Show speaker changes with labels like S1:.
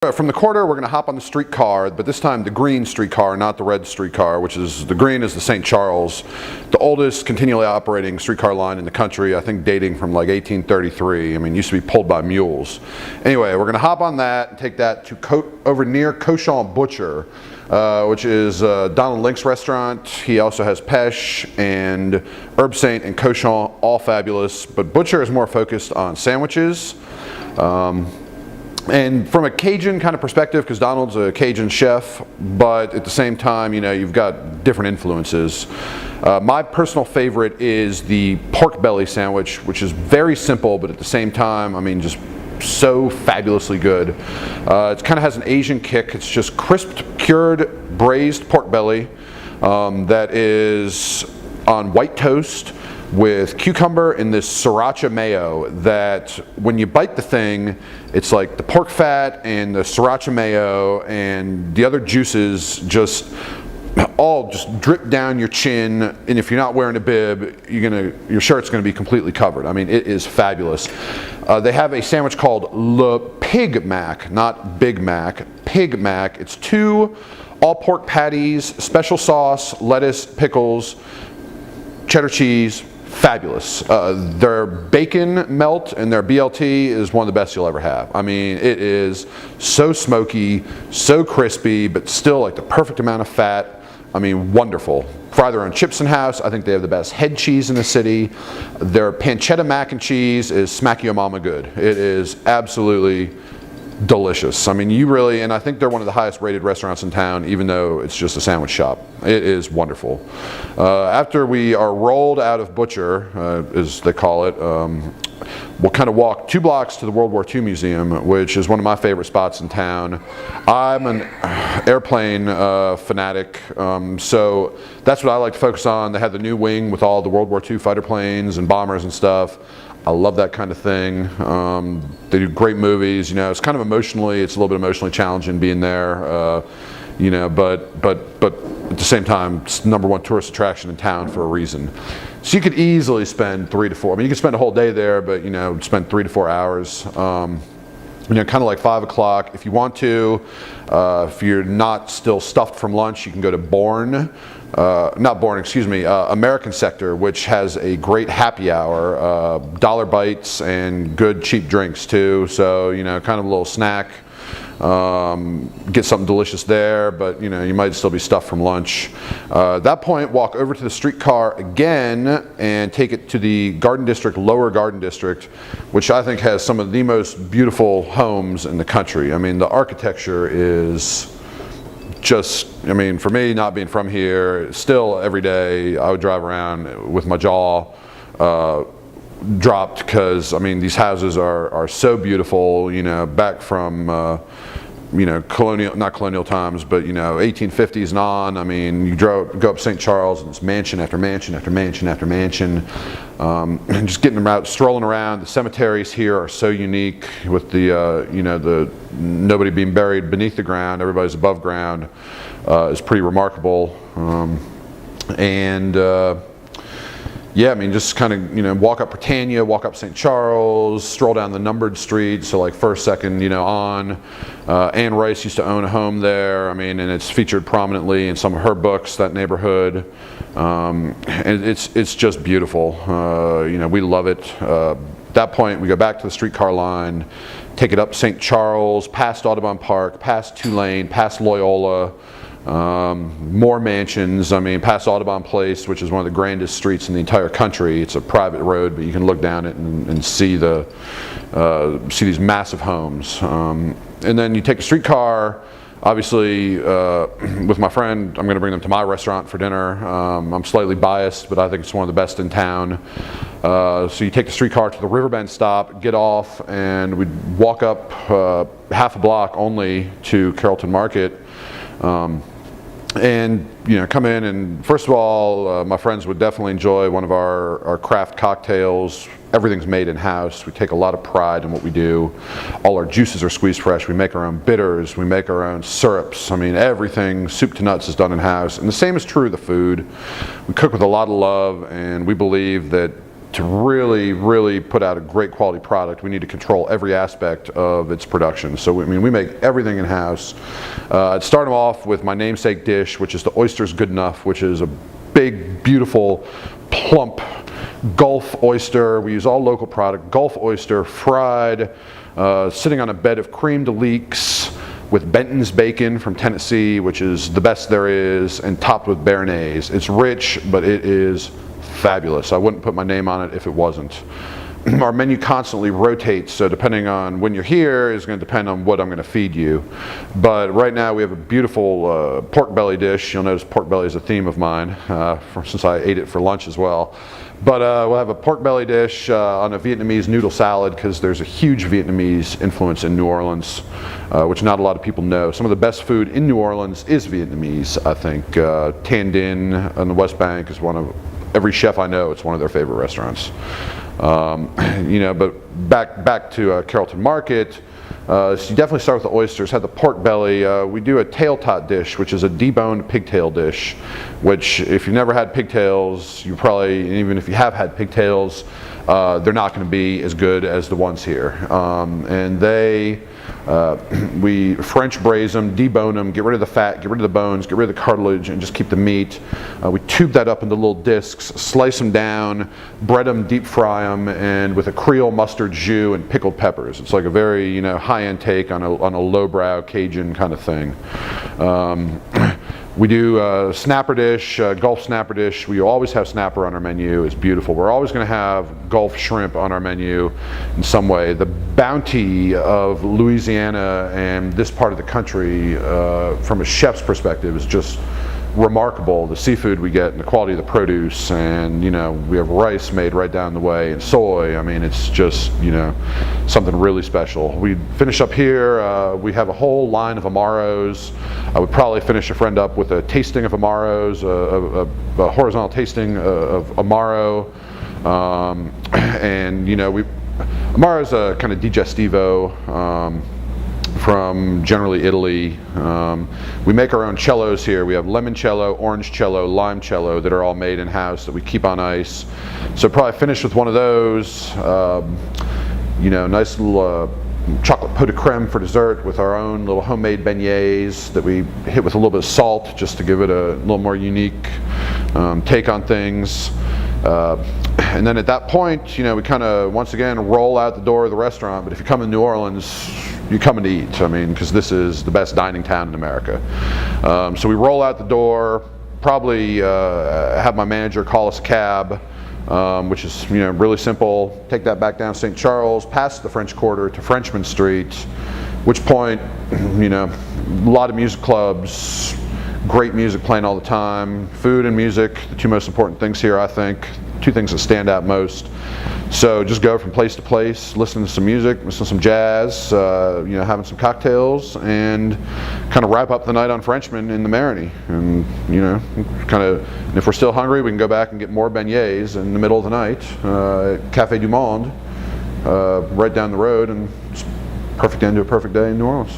S1: From the quarter, we're going to hop on the streetcar, but this time the green streetcar, not the red streetcar, which is, the green is the St. Charles, the oldest continually operating streetcar line in the country, I think dating from like 1833. I mean, it used to be pulled by mules. Anyway, we're going to hop on that and take that to over near Cochon Butcher, which is Donald Link's restaurant. He also has Pêche and Herb Saint and Cochon, all fabulous, but Butcher is more focused on sandwiches. And from a Cajun kind of perspective, because Donald's a Cajun chef, but at the same time, you know, you've got different influences. My personal favorite is the pork belly sandwich, which is very simple, but at the same time, I mean, just so fabulously good. It kind of has an Asian kick. It's just crisped, cured, braised pork belly that is on white toast with cucumber and this sriracha mayo that when you bite the thing, it's like the pork fat and the sriracha mayo and the other juices just all just drip down your chin, and if you're not wearing a bib, your shirt's gonna be completely covered. I mean, it is fabulous. They have a sandwich called Le Pig Mac, not Big Mac, Pig Mac. It's 2 all pork patties, special sauce, lettuce, pickles, cheddar cheese. Fabulous. Their bacon melt and their BLT is one of the best you'll ever have. I mean, it is so smoky, so crispy, but still like the perfect amount of fat. I mean, wonderful. Fry their own chips in house. I think they have the best head cheese in the city. Their pancetta mac and cheese is smack your mama good. It is absolutely delicious. I mean, you really, and I think they're one of the highest rated restaurants in town, even though it's just a sandwich shop. It is wonderful. After we are rolled out of Butcher, as they call it, we'll kind of walk 2 blocks to the World War II Museum, which is one of my favorite spots in town. I'm an airplane fanatic, so that's what I like to focus on. They have the new wing with all the World War II fighter planes and bombers and stuff. I love that kind of thing. They do great movies. You know, it's kind of emotionally, it's a little bit emotionally challenging being there. You know, but at the same time, it's the #1 tourist attraction in town for a reason. So you could easily spend 3 to 4. I mean, you could spend a whole day there, but you know, spend 3 to 4 hours. You know, kind of like 5 o'clock. If you want to, if you're not still stuffed from lunch, you can go to American Sector, which has a great happy hour, dollar bites and good cheap drinks too. So, you know, kind of a little snack. Get something delicious there, but you know, you might still be stuffed from lunch. At that point, walk over to the streetcar again and take it to the Garden District, Lower Garden District, which I think has some of the most beautiful homes in the country. I mean, the architecture is just, I mean, for me, not being from here, still every day I would drive around with my jaw dropped, because I mean, these houses are so beautiful, you know, back from you know, not colonial times, but you know, 1850s and on. I mean, you go up St. Charles and it's mansion after mansion after mansion after mansion, and just getting them out, strolling around. The cemeteries here are so unique with the you know, the nobody being buried beneath the ground, everybody's above ground, is pretty remarkable. Yeah, I mean, just kind of, you know, walk up Britannia, walk up St. Charles, stroll down the numbered streets, so like 1st, 2nd, you know, on. Anne Rice used to own a home there, I mean, and it's featured prominently in some of her books, that neighborhood. And it's just beautiful. You know, we love it. At that point, we go back to the streetcar line, take it up St. Charles, past Audubon Park, past Tulane, past Loyola. More mansions. I mean, past Audubon Place, which is one of the grandest streets in the entire country. It's a private road, but you can look down it and see these massive homes. And then you take a streetcar. Obviously, with my friend, I'm going to bring them to my restaurant for dinner. I'm slightly biased, but I think it's one of the best in town. So you take the streetcar to the Riverbend stop, get off, and we'd walk up half a block only to Carrollton Market. And you know, come in, and first of all, my friends would definitely enjoy one of our craft cocktails. Everything's made in-house. We take a lot of pride in what we do. All our juices are squeezed fresh. We make our own bitters. We make our own syrups. I mean, everything, soup to nuts, is done in-house. And the same is true of the food. We cook with a lot of love, and we believe that to really put out a great quality product, we need to control every aspect of its production. So we make everything in-house. Starting off with my namesake dish, which is the oysters Goodenough, which is a big, beautiful, plump Gulf oyster. We use all local product, Gulf oyster, fried, sitting on a bed of creme de leeks with Benton's bacon from Tennessee, which is the best there is, and topped with béarnaise. It's rich, but it is fabulous. I wouldn't put my name on it if it wasn't. Our menu constantly rotates, so depending on when you're here is going to depend on what I'm going to feed you. But right now we have a beautiful pork belly dish. You'll notice pork belly is a theme of mine since I ate it for lunch as well. But we'll have a pork belly dish on a Vietnamese noodle salad, because there's a huge Vietnamese influence in New Orleans, which not a lot of people know. Some of the best food in New Orleans is Vietnamese, I think. Tan Dinh on the West Bank is one of, every chef I know, it's one of their favorite restaurants. But back to Carrollton Market. So you definitely start with the oysters, have the pork belly. We do a tail tot dish, which is a deboned pigtail dish, which if you've never had pigtails, you probably, even if you have had pigtails, they're not going to be as good as the ones here. We French braise them, debone them, get rid of the fat, get rid of the bones, get rid of the cartilage, and just keep the meat. We tube that up into little discs, slice them down, bread them, deep fry them, and with a Creole mustard jus and pickled peppers. It's like a very high-end take on a lowbrow Cajun kind of thing. We do snapper dish, Gulf snapper dish. We always have snapper on our menu. It's beautiful. We're always going to have Gulf shrimp on our menu in some way. The bounty of Louisiana and this part of the country, from a chef's perspective, is just remarkable. The seafood we get and the quality of the produce, and we have rice made right down the way, and soy. I mean, it's just something really special. We finish up here. We have a whole line of Amaros. I would probably finish a friend up with a tasting of Amaros, a horizontal tasting of Amaro, Amaro's a kind of digestivo. From generally Italy. We make our own cellos here. We have limoncello, orangecello, limecello that are all made in-house that we keep on ice. So probably finish with one of those. Nice little chocolate pot de creme for dessert with our own little homemade beignets that we hit with a little bit of salt just to give it a little more unique take on things. And then at that point, we kind of once again roll out the door of the restaurant. But if you come in New Orleans, you're coming to eat. I mean, because this is the best dining town in America. So we roll out the door, probably have my manager call us a cab, which is really simple. Take that back down St. Charles, past the French Quarter to Frenchman Street, which point, a lot of music clubs, great music playing all the time. Food and music, the two most important things here, I think. Two things that stand out most. So just go from place to place, listen to some music, listen to some jazz, having some cocktails, and kind of wrap up the night on Frenchman in the Marigny. And and if we're still hungry, we can go back and get more beignets in the middle of the night at Café du Monde, right down the road, and it's perfect end to a perfect day in New Orleans.